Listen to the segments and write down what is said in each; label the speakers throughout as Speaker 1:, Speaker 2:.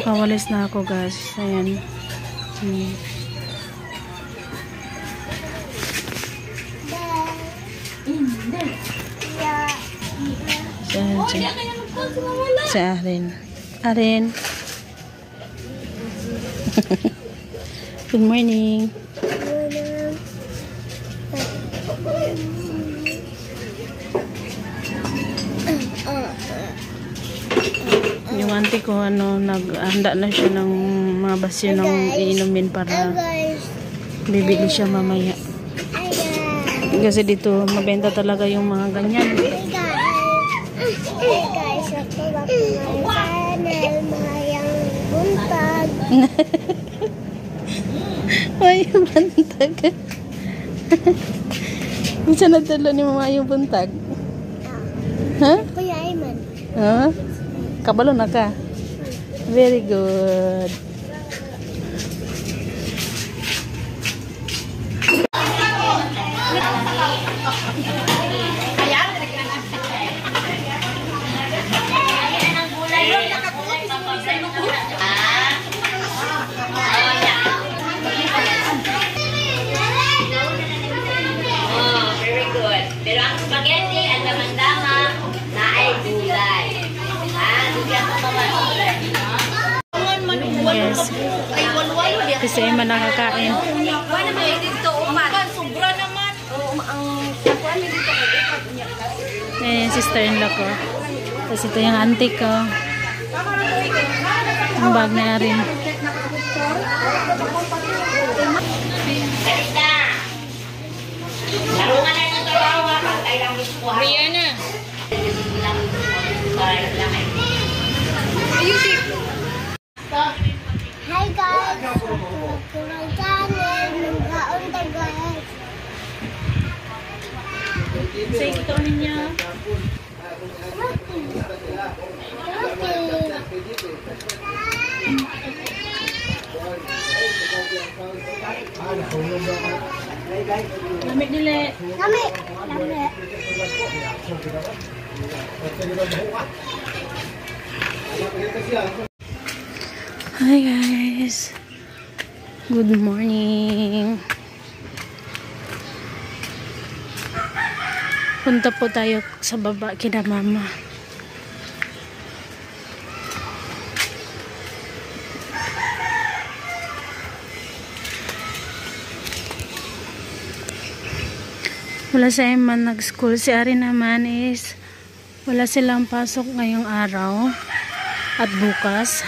Speaker 1: Nakawalis na ako, guys. Ayan. Si Arin. Arin. Good morning. Yung auntie ko, naghanda na siya ng mga basyo ng iinumin para bibili siya mamaya. Kasi dito, mabenta talaga yung mga ganyan.
Speaker 2: Hey guys, welcome back to my channel, Mayang Buntag.
Speaker 1: Mayang Buntag. Isa na talo ni Mayang Buntag. Ha?
Speaker 2: Kuya Ayman.
Speaker 1: Ha? Kabalo na ka? Very good.
Speaker 3: Very good. Pero ang spaghetti, ang damang-dama, na ay gulay. Dugyan mo pa man.
Speaker 1: Yes. Kasi ay manakakain.
Speaker 3: Paano ba dito umat? Sobra naman. Ang kuwan dito
Speaker 1: Ayan yung sister-in-law ko. Tapos ito yung auntie ko. Ang bag na rin.
Speaker 3: Larungan na yung trabaho, pagkay lang gusto. Rihanna.
Speaker 2: Hi guys, welcome to my channel, Manggaon ta guys.
Speaker 1: Say ito ninyo. Lamig nila.
Speaker 2: Lami, lami.
Speaker 1: Hi guys. Good morning. Punta po tayo sa baba kina mama. Wala sa Eman nag-school. Si Ari naman is wala silang pasok ngayong araw at bukas.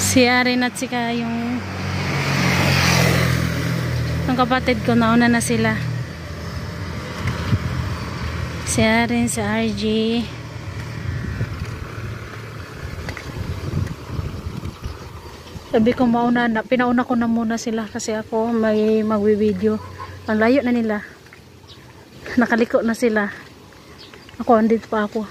Speaker 1: Si Arin at sika yung kapatid ko, nauna na sila. Si Arin, si RG. Sabi ko pinauna ko na muna sila kasi ako may magwi-video. Ang layo na nila. Nakaliko na sila. Ako, andito pa ako.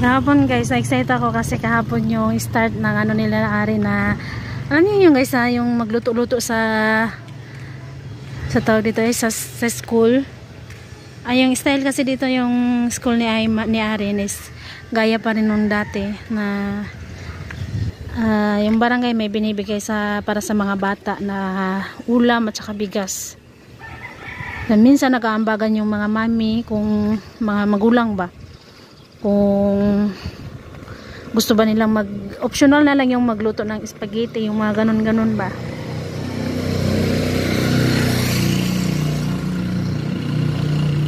Speaker 1: Kahapon guys, excited ako kasi kahapon yung start ng nila na Ari na alam niyo yung guys yung magluto-luto sa tawag dito sa school. Ay yung style kasi dito yung school ni Arin is gaya pa rin nung dati na yung barangay may binibigay para sa mga bata na ulam at saka bigas. Dan minsan nag-aambagan yung mga mami kung mga magulang ba. Kung gusto ba nilang optional na lang yung magluto ng spaghetti, yung mga ganun-ganun ba.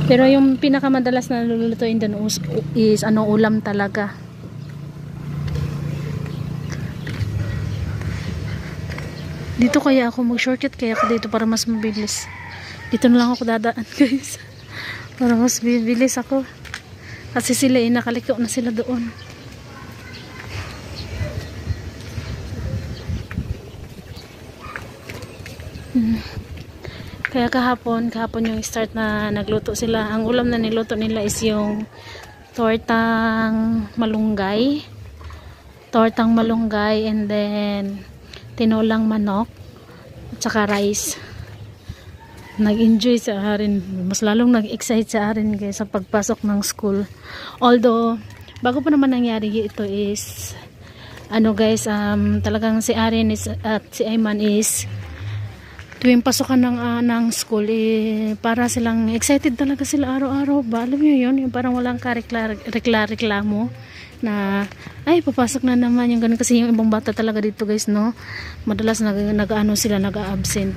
Speaker 1: Pero yung pinakamadalas na lulutuin din is ulam talaga. Dito kaya ako mag-shortcut kaya ako dito para mas mabilis. Dito na lang ako dadaan guys. Para mas bibilis ako. Kasi sila nakaliko na sila doon. Kaya kahapon yung start na nagluto sila. Ang ulam na niluto nila is yung tortang malunggay and then tinolang manok at saka rice. Nag-enjoy sa Arin, mas lalong nag-excite sa Arin guys sa pagpasok ng school. Although bago pa naman nangyari ito is guys, talagang si Arin at si Ayman is tuwing pasokan ng school para silang excited talaga sila araw-araw ba, alam nyo yun, yung parang walang reklamo na ay papasok na naman yung ganun. Kasi yung ibang bata talaga dito guys, no, madalas sila nag-absent.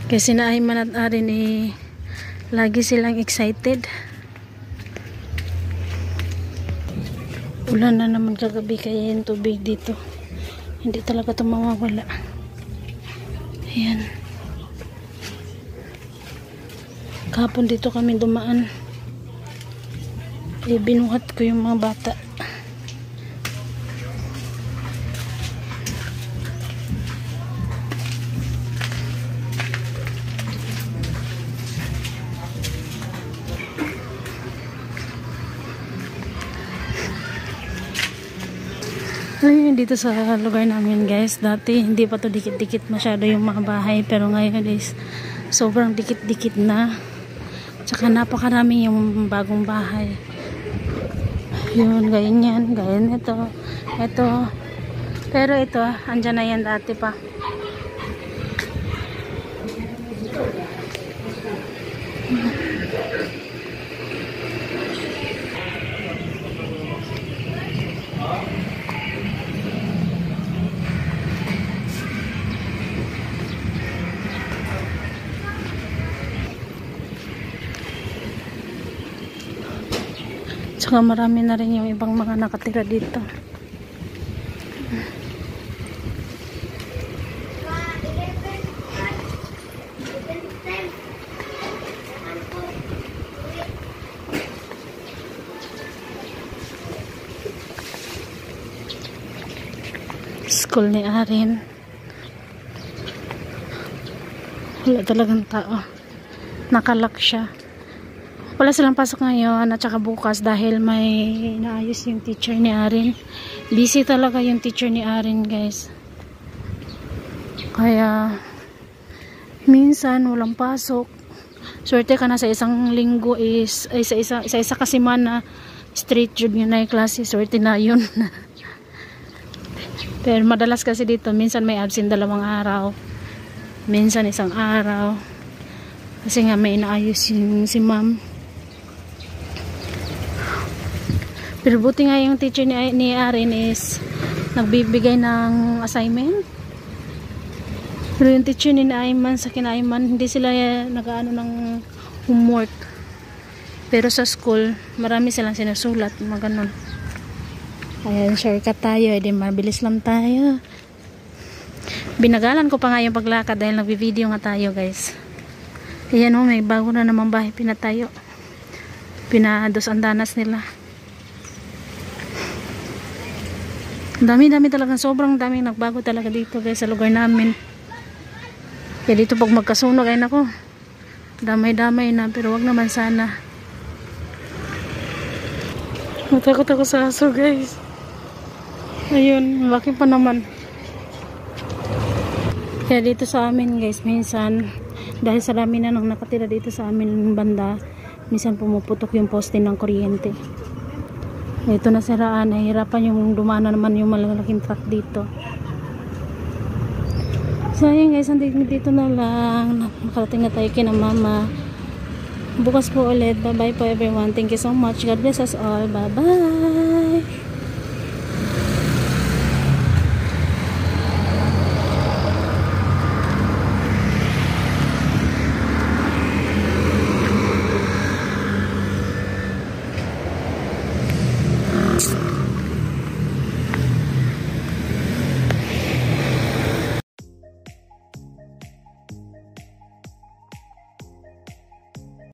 Speaker 1: Kasi na Ayman at Arin lagi silang excited. Ulan na naman kagabi kaya yung tubig dito hindi talaga ito mawawala. Ayan, kahapon dito kami dumaan, binuhat ko yung mga bata. Ayun, dito sa lugar namin guys, dati hindi pa to dikit-dikit masyado yung mga bahay, pero ngayon is sobrang dikit-dikit na, tsaka napakarami yung bagong bahay. Yun, ganyan ito, pero ito andyan na yan dati pa. Tsaka marami na rin yung ibang mga nakatira dito. School ni Arin. Wala talagang tao. Nakalock siya. Wala silang pasok ngayon at saka bukas dahil may naayos yung teacher ni Arin. Busy talaga yung teacher ni Arin guys. Kaya minsan walang pasok. Swerte ka na sa isang linggo is sa isa kasi man na straight jud yun na yung klase. Swerte na yun. Pero madalas kasi dito minsan may absent 2 araw. Minsan 1 araw. Kasi nga may inaayos yung si ma'am. Pero buti nga yung teacher ni Arin is nagbibigay ng assignment. Pero yung teacher ni Ayman sa Ayman, hindi sila nag-aano ng homework. Pero sa school, marami silang sinusulat, mga ganun. Ayan, shortcut tayo, edi mabilis lang tayo. Binagalan ko pa nga yung paglakad dahil nagbi-video nga tayo guys. Ayan o, may bago na naman bahay pinatayo. Pinados ang danas nila. Dami-dami talaga, sobrang daming nagbago talaga dito guys sa lugar namin. Kaya dito pag magkasunog ay nako, damay-damay na, pero wag naman sana. Matakot ako sa aso guys. Ayun, laki pa naman. Kaya dito sa amin guys, minsan dahil sa dami na nang nakatira dito sa amin banda, minsan pumuputok yung poste ng kuryente. Ito na siraan, nahihirapan yung dumana naman yung malalaking truck dito. So ayun guys, dito na lang. Nakarating na tayo kina mama. Bukas po ulit. Bye bye po everyone. Thank you so much. God bless us all. Bye bye.